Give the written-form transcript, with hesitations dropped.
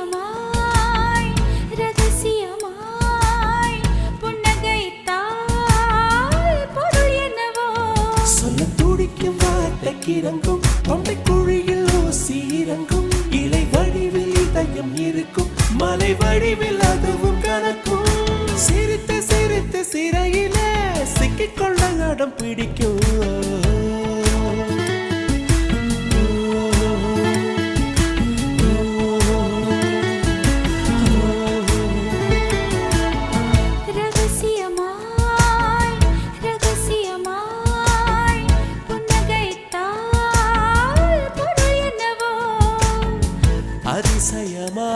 ரகசியமாய் ரகசியமாய் புன்னகைத்தால் பொருள் என்னவோ சொல்ல துடிக்கும் வார்த்தைக்கு இறங்கும் தொண்டை குழியில் ஊசி இறங்கும் இலை வடிவில் இதயம் இருக்கும் மலை வடிவில் அதுவும் கணக்கும் சிரித்து சிரித்து சிறையில சிக்கிக்கொள்ள அடம் பிடிக்கும் ரகசியமாய் ரகசியமாய் புன்னகைத்தால் பொருள் என்னவோ அதிசயமா